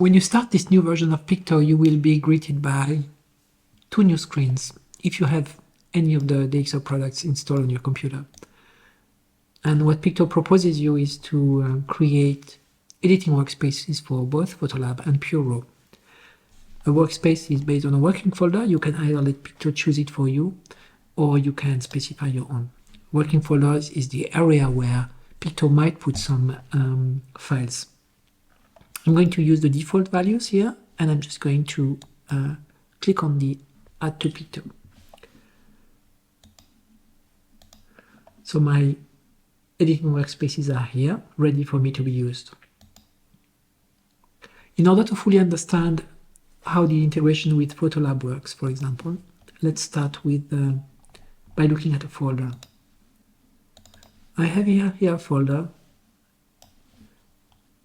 When you start this new version of Peakto, you will be greeted by two new screens if you have any of the DxO products installed on your computer. And what Peakto proposes you is to create editing workspaces for both PhotoLab and PureRAW. A workspace is based on a working folder. You can either let Peakto choose it for you, or you can specify your own. Working folders is the area where Peakto might put some files. I'm going to use the default values here, and I'm just going to click on the Add to Peakto. So my editing workspaces are here, ready for me to be used. In order to fully understand how the integration with PhotoLab works, for example, let's start with by looking at a folder. I have here a folder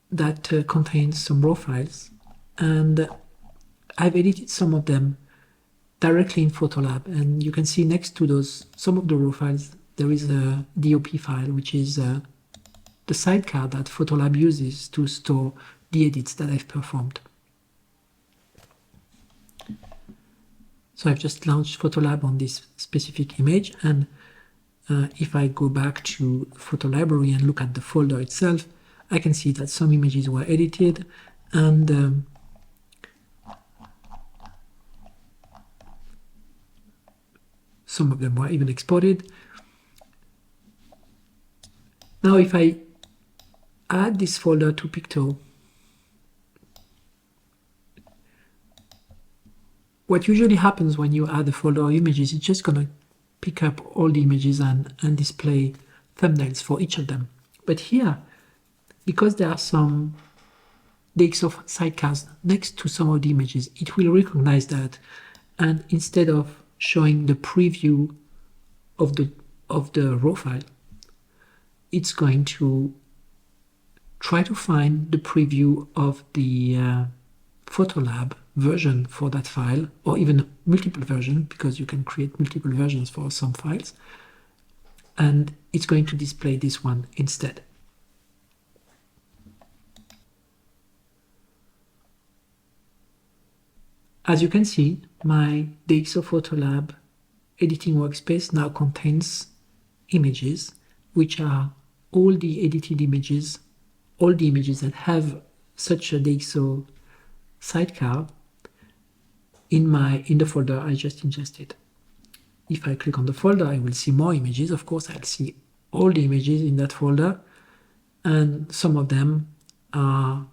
that contains some raw files, and I've edited some of them directly in PhotoLab, and you can see next to some of the raw files there is a DOP file, which is the sidecar that PhotoLab uses to store the edits that I've performed. So I've just launched PhotoLab on this specific image, and if I go back to Photo Library and look at the folder itself, I can see that some images were edited, and some of them were even exported. Now if I add this folder to Peakto, what usually happens when you add a folder of images, it's just going to pick up all the images and display thumbnails for each of them. But here, because there are some DxO sidecars next to some of the images, it will recognize that, and instead of showing the preview of the raw file, it's going to try to find the preview of the PhotoLab version for that file, or even multiple versions, because you can create multiple versions for some files, and it's going to display this one instead. As you can see, my DxO PhotoLab editing workspace now contains images, which are all the edited images, all the images that have such a DxO sidecar in the folder I just ingested. If I click on the folder, I will see more images. Of course, I'll see all the images in that folder, and some of them have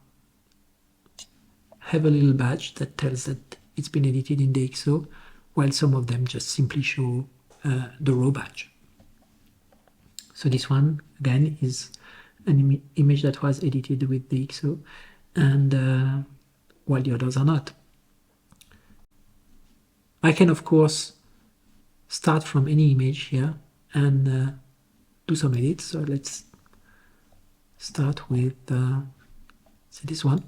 a little badge that tells that it's been edited in DxO, while some of them just simply show the raw badge. So this one, again, is an image that was edited with DxO, and while the others are not. I can, of course, start from any image here and do some edits. So let's start with, say, this one.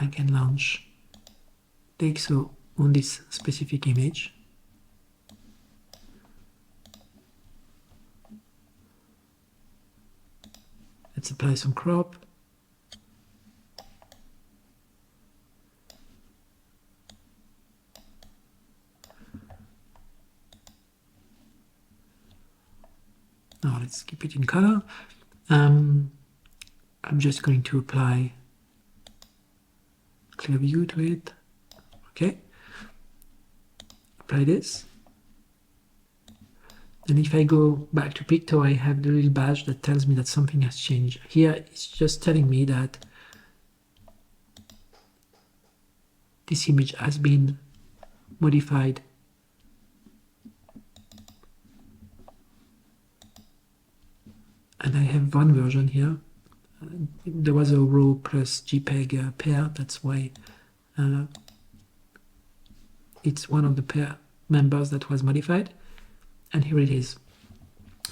I can launch DxO on this specific image. Let's apply some crop. Now let's keep it in color. I'm just going to apply clear view to it. Okay. Apply this. And if I go back to Peakto, I have the little badge that tells me that something has changed. Here it's just telling me that this image has been modified. And I have one version here. There was a raw plus JPEG pair, that's why it's one of the pair members that was modified. And here it is.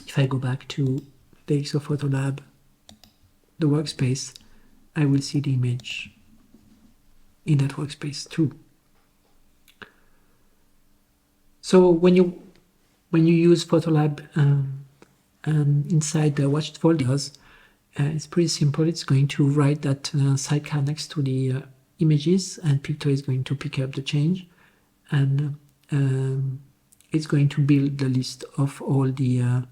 If I go back to DxO PhotoLab, the workspace, I will see the image in that workspace too. So when you use PhotoLab and inside the watched folders, it's pretty simple. It's going to write that sidecar next to the images, and Peakto is going to pick up the change, and it's going to build the list of all the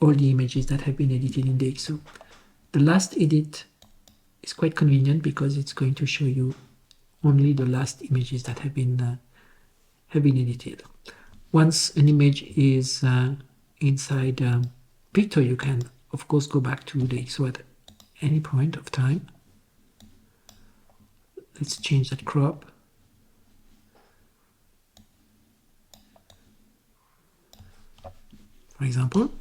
images that have been edited in DxO. The last edit is quite convenient because it's going to show you only the last images that have been edited. Once an image is inside Peakto, you can of course go back to DxO at any point of time. Let's change that crop. For example,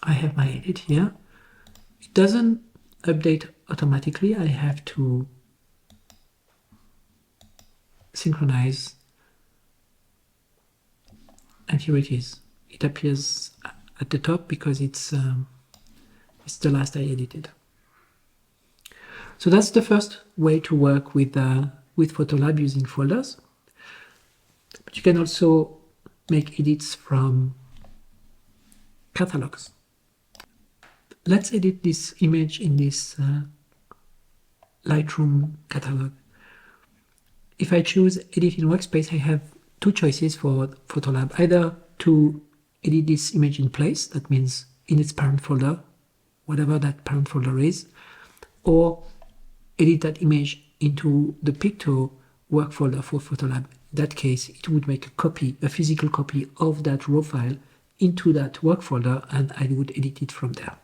I have my edit here. It doesn't update automatically. I have to synchronize, and here it is. It appears at the top because it's the last I edited. So that's the first way to work with PhotoLab using folders. But you can also make edits from catalogs. Let's edit this image in this Lightroom catalog. If I choose Edit in Workspace, I have two choices for PhotoLab. Either to edit this image in place, that means in its parent folder, whatever that parent folder is, or edit that image into the Peakto work folder for PhotoLab. In that case, it would make a physical copy of that raw file into that work folder, and I would edit it from there.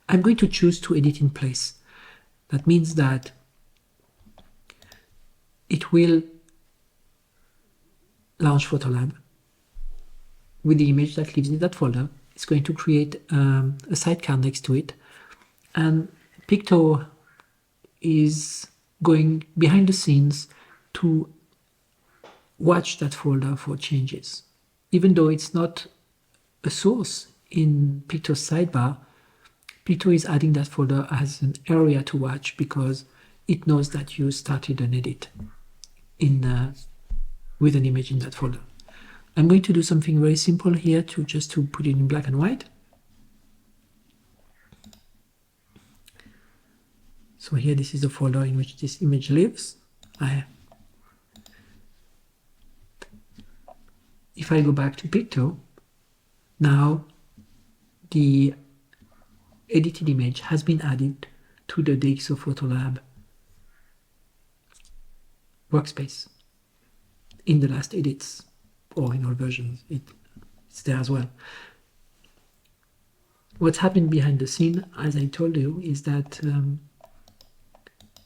I'm going to choose to edit in place. That means that it will launch PhotoLab with the image that lives in that folder. It's going to create a sidecar next to it, and Peakto is going behind the scenes to watch that folder for changes. Even though it's not a source in Peakto's sidebar, Peakto is adding that folder as an area to watch because it knows that you started an edit with an image in that folder. I'm going to do something very simple here just to put it in black and white. So here, this is the folder in which this image lives. If I go back to Peakto, now the edited image has been added to the DxO PhotoLab workspace in the last edits, or in all versions. It's there as well. What's happened behind the scene, as I told you, is that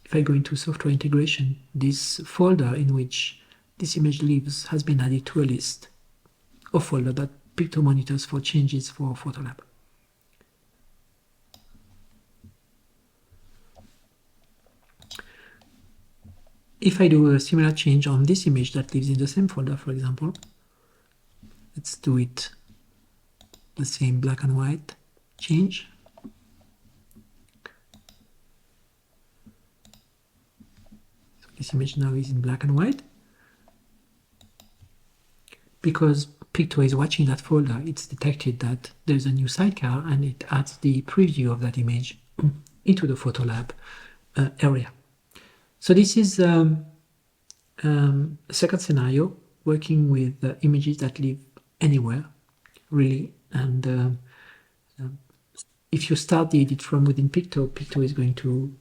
if I go into software integration, this folder in which this image lives has been added to a list of folders that Peakto monitors for changes for PhotoLab. If I do a similar change on this image that lives in the same folder, for example, let's do it the same black and white change. So this image now is in black and white. Because Peakto is watching that folder, it's detected that there's a new sidecar, and it adds the preview of that image into the PhotoLab area. So this is a second scenario, working with images that live anywhere, really. And if you start the edit from within Peakto, Peakto is going to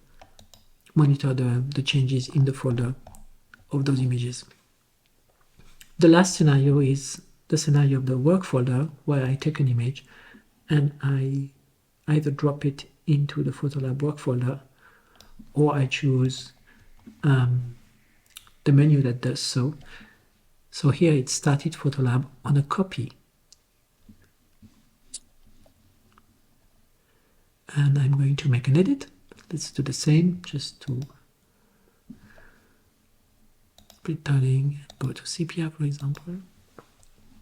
monitor the changes in the folder of those images. The last scenario is the scenario of the work folder, where I take an image and I either drop it into the PhotoLab work folder, or I choose the menu that does so. So here it started PhotoLab on a copy. And I'm going to make an edit. Let's do the same, just to split turning, go to sepia, for example.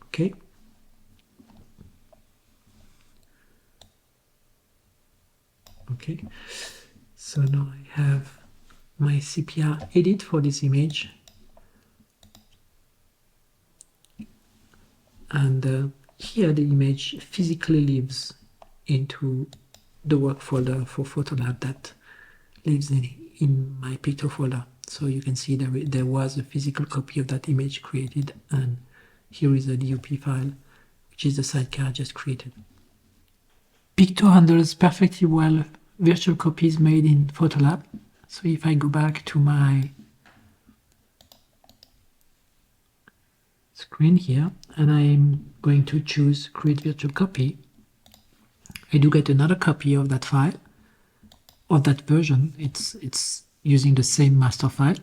Okay. Okay. So now I have my sepia edit for this image. And here the image physically lives into the work folder for PhotoLab that lives in my Peakto folder. So you can see there was a physical copy of that image created, and here is a DOP file, which is the sidecar I just created. Peakto handles perfectly well virtual copies made in PhotoLab. So if I go back to my screen here, and I'm going to choose Create Virtual Copy, I do get another copy of that file, of that version. It's using the same master file.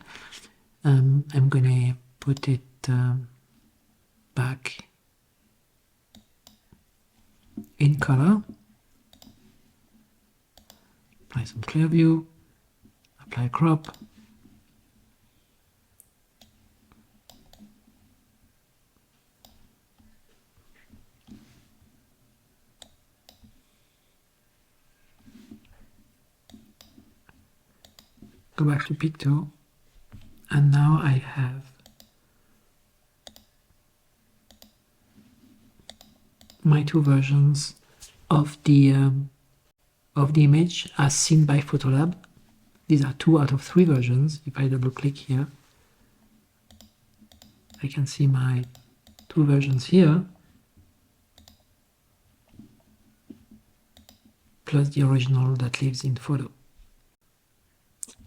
I'm going to put it back in color, apply some clear view, apply crop, go back to Peakto, and now I have my two versions of the image as seen by PhotoLab. These are 2 out of 3 versions. If I double click here, I can see my 2 versions here, plus the original that lives in Photo.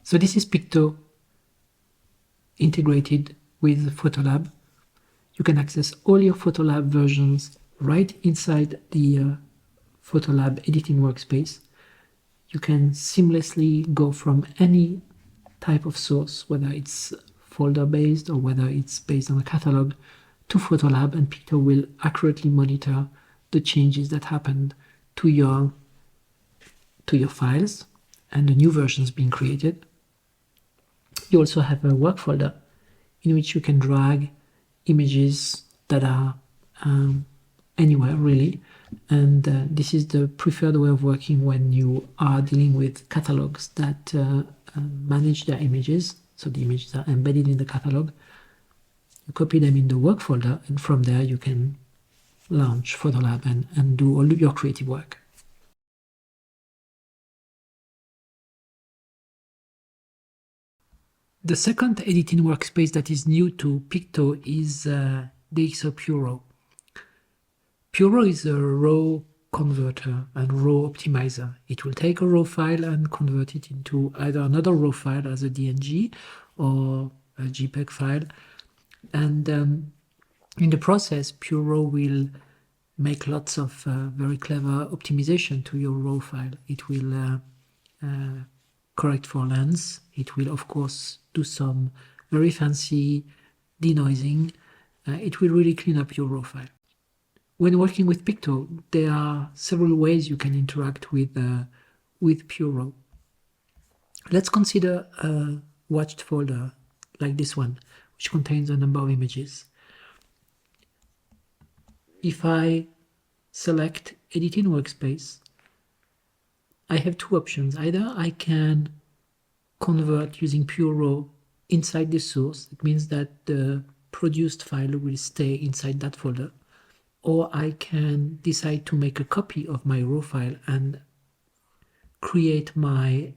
So this is Peakto integrated with PhotoLab. You can access all your PhotoLab versions right inside the PhotoLab editing workspace. You can seamlessly go from any type of source, whether it's folder based or whether it's based on a catalog, to PhotoLab, and Peakto will accurately monitor the changes that happened to your files and the new versions being created. You also have a work folder in which you can drag images that are anywhere really, and this is the preferred way of working when you are dealing with catalogs that manage their images. So the images are embedded in the catalog. You copy them in the work folder, and from there you can launch PhotoLab and do all your creative work. The second editing workspace that is new to Peakto is DxO PureRAW. PureRAW is a raw converter and raw optimizer. It will take a raw file and convert it into either another raw file as a DNG or a JPEG file. And in the process, PureRAW will make lots of very clever optimization to your raw file. It will correct for lens. It will, of course, do some very fancy denoising. It will really clean up your raw file. When working with Peakto, there are several ways you can interact with PureRAW. Let's consider a watched folder like this one, which contains a number of images. If I select Editing Workspace, I have 2 options. Either I can convert using PureRAW inside the source. It means that the produced file will stay inside that folder. Or I can decide to make a copy of my raw file and create my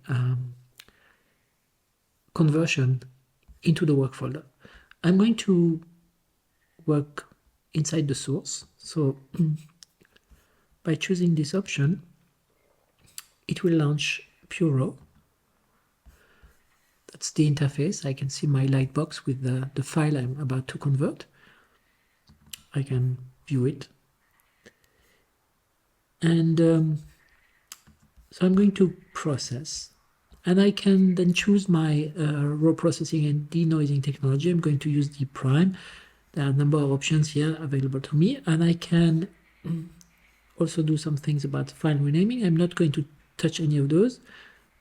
conversion into the work folder. I'm going to work inside the source. So by choosing this option, it will launch PureRAW. That's the interface. I can see my light box with the file I'm about to convert. I can view it. And so I'm going to process. And I can then choose my raw processing and denoising technology. I'm going to use D prime. There are a number of options here available to me. And I can also do some things about file renaming. I'm not going to touch any of those.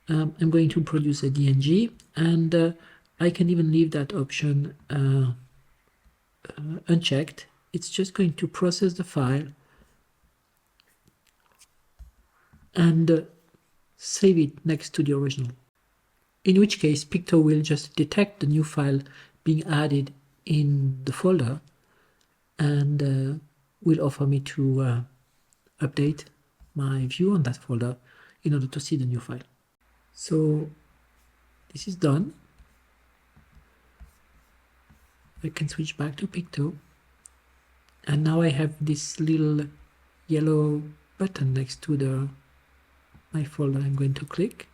I'm going to produce a DNG, and I can even leave that option unchecked. It's just going to process the file and save it next to the original. In which case, Peakto will just detect the new file being added in the folder and will offer me to update my view on that folder in order to see the new file. So this is done. I can switch back to Peakto, and now I have this little yellow button next to my folder. I'm going to click,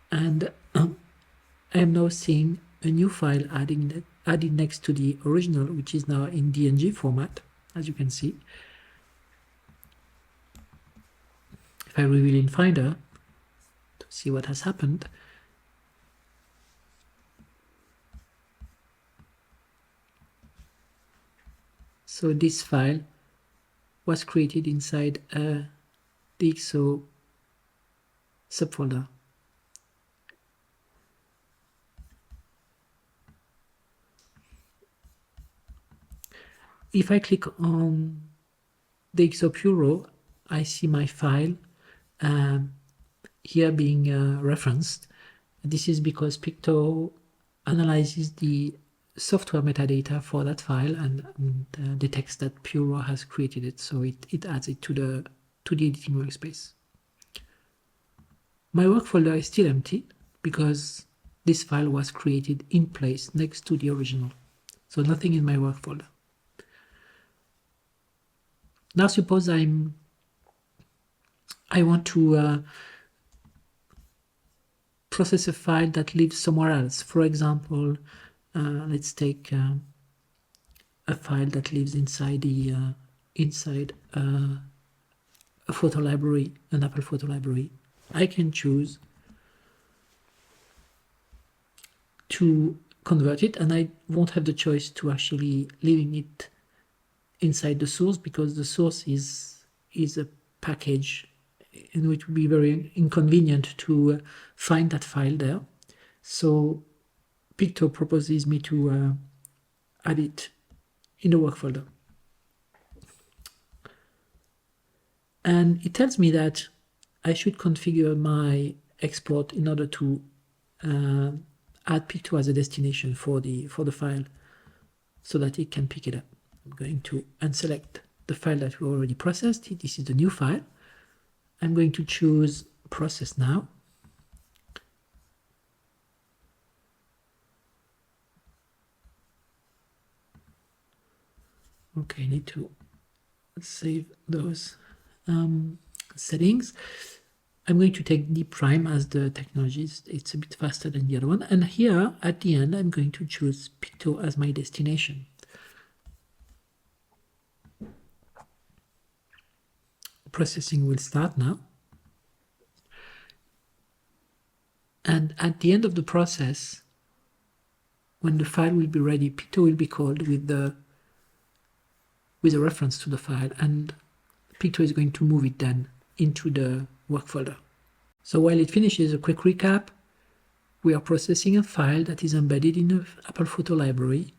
and I am now seeing a new file added next to the original, which is now in DNG format, as you can see. If I reveal in Finder to see what has happened, so this file was created inside a DxO subfolder. If I click on DxO PureRAW, I see my file here being referenced. This is because Peakto analyzes the software metadata for that file and detects that PureRAW has created it, so it adds it to the editing workspace. My work folder is still empty because this file was created in place next to the original, so nothing in my work folder. Now suppose I want to process a file that lives somewhere else. For example, let's take a file that lives inside a photo library, an Apple photo library. I can choose to convert it, and I won't have the choice to actually leaving it inside the source, because the source is a package in which it would be very inconvenient to find that file there. So Peakto proposes me to add it in the work folder. And it tells me that I should configure my export in order to add Peakto as a destination for the file so that it can pick it up. I'm going to unselect the file that we already processed. This is the new file. I'm going to choose Process Now. Okay, I need to save those settings. I'm going to take D'Prime as the technology. It's a bit faster than the other one. And here at the end, I'm going to choose Peakto as my destination. Processing will start now. And at the end of the process, when the file will be ready, Peakto will be called with a reference to the file, and Peakto is going to move it then into the work folder. So while it finishes, a quick recap. We are processing a file that is embedded in the Apple Photo Library.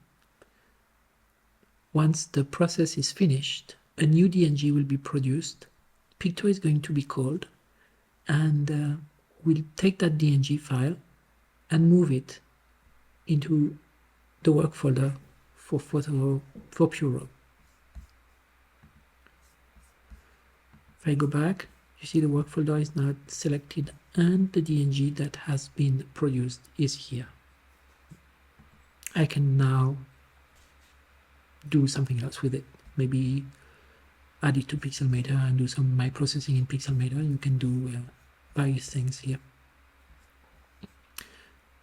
Once the process is finished, a new DNG will be produced. Peakto is going to be called, and we'll take that DNG file and move it into the work folder for PureRAW. If I go back, you see the work folder is now selected and the DNG that has been produced is here. I can now do something else with it. Maybe add it to Pixelmator and do some of my processing in Pixelmator. You can do various things here.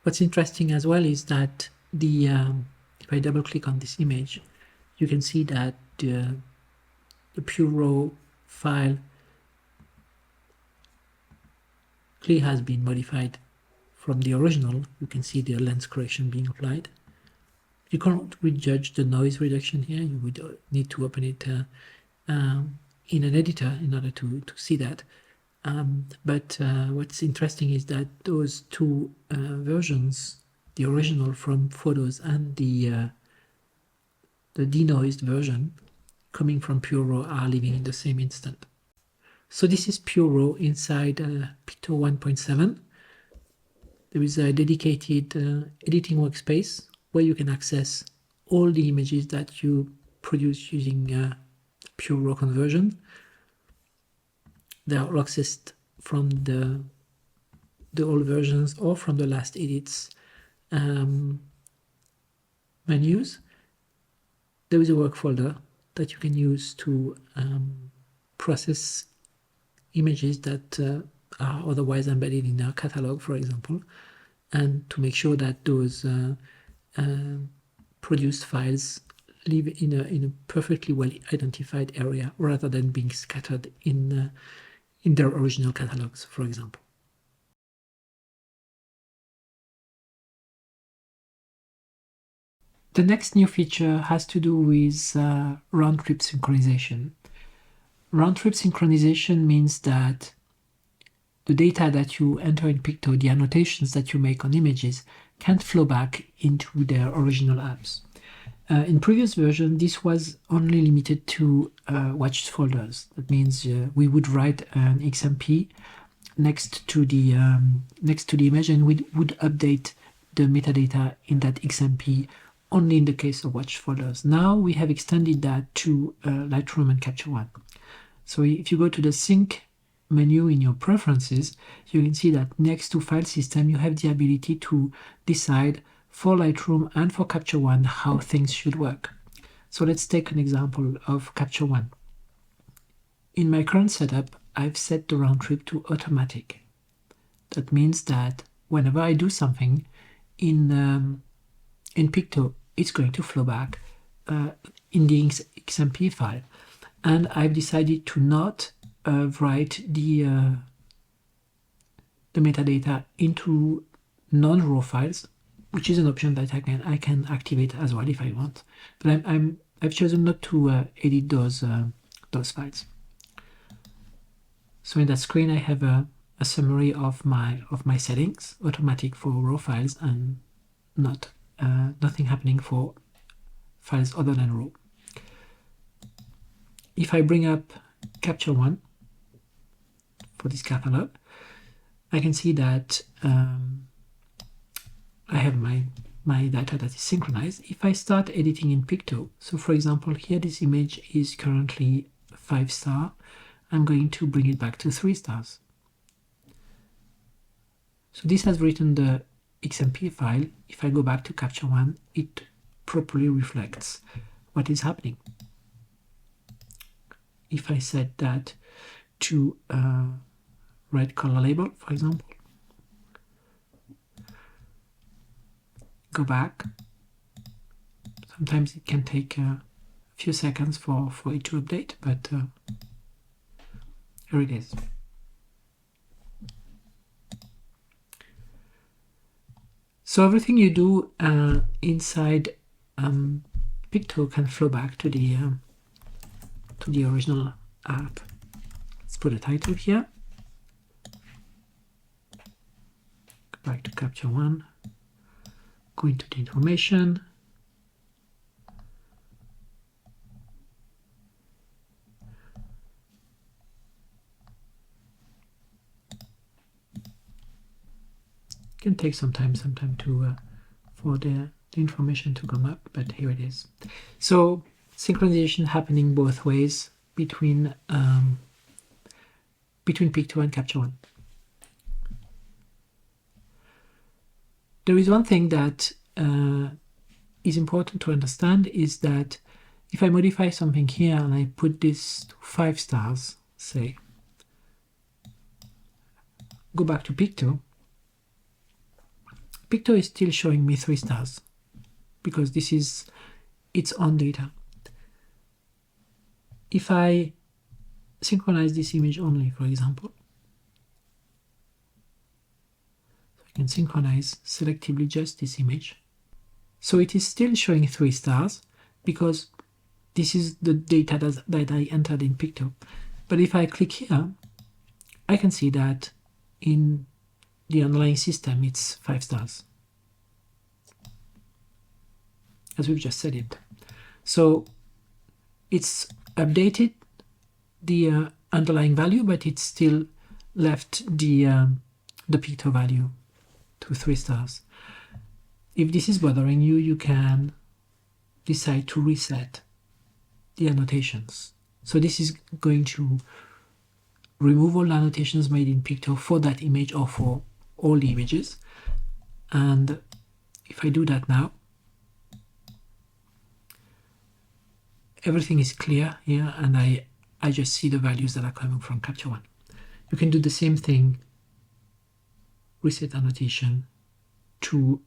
What's interesting as well is that if I double click on this image, you can see that the PureRAW file clearly has been modified from the original. You can see the lens correction being applied. You can't rejudge the noise reduction here. You would need to open it in an editor in order to see that. But what's interesting is that those two versions, the original from Photos and the denoised version coming from PureRAW, are living in the same instant. So this is PureRAW inside Peakto 1.7. There is a dedicated editing workspace where you can access all the images that you produce using PureRAW conversion. They are accessed from the old versions or from the last edits menus. There is a work folder that you can use to process images that are otherwise embedded in our catalog, for example, and to make sure that those produced files live in a perfectly well identified area rather than being scattered in their original catalogs, for example. The next new feature has to do with round-trip synchronization. Round-trip synchronization means that the data that you enter in Peakto, the annotations that you make on images, can't flow back into their original apps. In previous version, this was only limited to watched folders. That means we would write an XMP next to the image, and we would update the metadata in that XMP only in the case of watched folders. Now we have extended that to Lightroom and Capture One. So if you go to the sync menu in your preferences, you can see that next to file system, you have the ability to decide for Lightroom and for Capture One how things should work. So let's take an example of Capture One. In my current setup, I've set the round trip to automatic. That means that whenever I do something in Peakto, it's going to flow back in the XMP file. And I've decided to not write the metadata into non-RAW files, which is an option that I can activate as well if I want. But I've chosen not to edit those files. So in that screen, I have a summary of my settings, automatic for RAW files, and nothing happening for files other than RAW. If I bring up Capture One for this catalog, I can see that I have my data that is synchronized. If I start editing in Peakto, so for example, here this image is currently 5-star. I'm going to bring it back to 3 stars. So this has written the XMP file. If I go back to Capture One, it properly reflects what is happening. If I set that to red color label, for example, go back. Sometimes it can take a few seconds for it to update, but here it is. So everything you do inside Peakto can flow back to the original app. Let's put a title here. Go back to Capture One. Go into the information. It can take some time to for the information to come up, but here it is. So synchronization happening both ways between Peakto and Capture One. There is one thing that is important to understand, is that if I modify something here and I put this to 5 stars, say, go back to Peakto, Peakto is still showing me 3 stars because this is its own data. If I synchronize this image only, for example, I can synchronize selectively just this image. So it is still showing 3 stars because this is the data that I entered in Peakto. But if I click here, I can see that in the underlying system it's 5 stars, as we've just said it. So it's updated the underlying value, but it's still left the Peakto value to 3 stars. if this is bothering you, you can decide to reset the annotations. So this is going to remove all the annotations made in Peakto for that image or for all the images. And if I do that now, everything is clear here, and I just see the values that are coming from Capture One. You can do the same thing, reset annotation to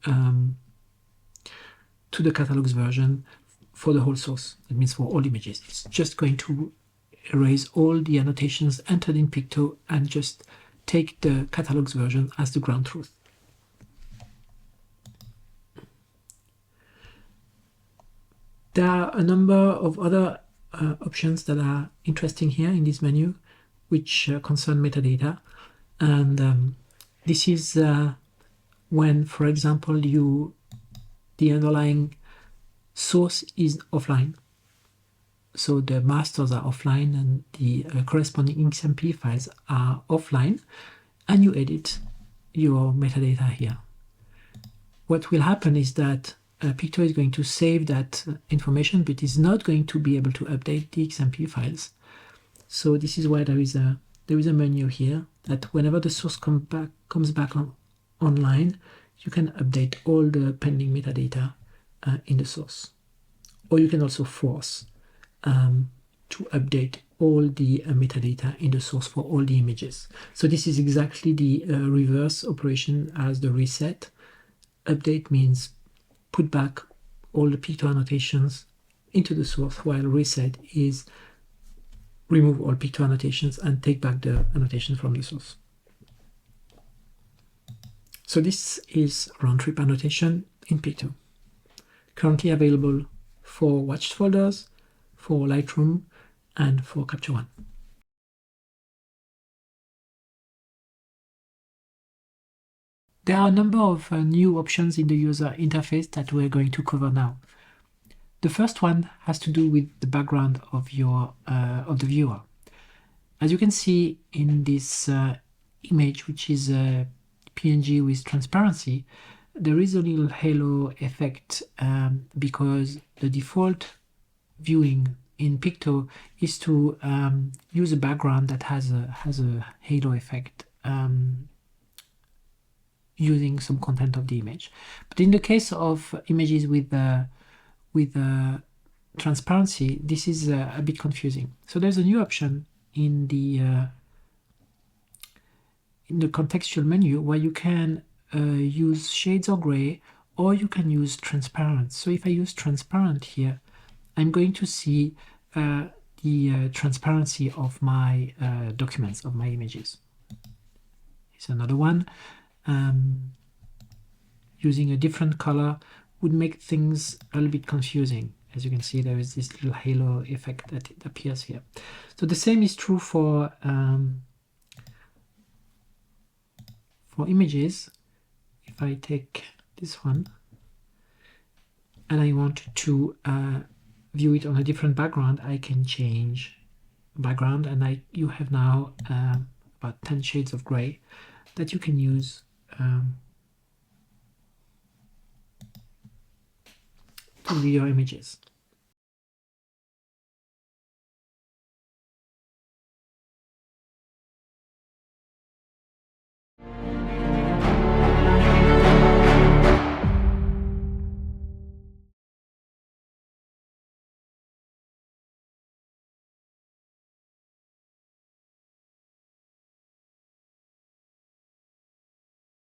the catalogs version for the whole source. That means for all images. It's just going to erase all the annotations entered in Peakto and just take the catalogs version as the ground truth. There are a number of other options that are interesting here in this menu, which concern metadata. And this is when, for example, the underlying source is offline. So the masters are offline and the corresponding XMP files are offline, and you edit your metadata here. What will happen is that Peakto is going to save that information, but is not going to be able to update the XMP files. So this is why there is a menu here that whenever the source comes back online, you can update all the pending metadata in the source. Or you can also force to update all the metadata in the source for all the images. So this is exactly the reverse operation as the reset. Update means put back all the Peakto annotations into the source, while reset is remove all Peakto annotations and take back the annotations from the source. So this is Roundtrip Annotation in Peakto. Currently available for watched folders, for Lightroom, and for Capture One. There are a number of new options in the user interface that we're going to cover now. The first one has to do with the background of the viewer. As you can see in this image, which is a PNG with transparency, there is a little halo effect because the default viewing in Peakto is to use a background that has a halo effect using some content of the image. But in the case of images with transparency, this is a bit confusing. So there's a new option in the contextual menu where you can use shades or gray, or you can use transparent. So if I use transparent here, I'm going to see the transparency of my documents, of my images. Here's another one. Using a different color would make things a little bit confusing. As you can see, there is this little halo effect that appears here. So the same is true for images. If I take this one and I want to view it on a different background, I can change background, and you have now about 10 shades of gray that you can use to view your images.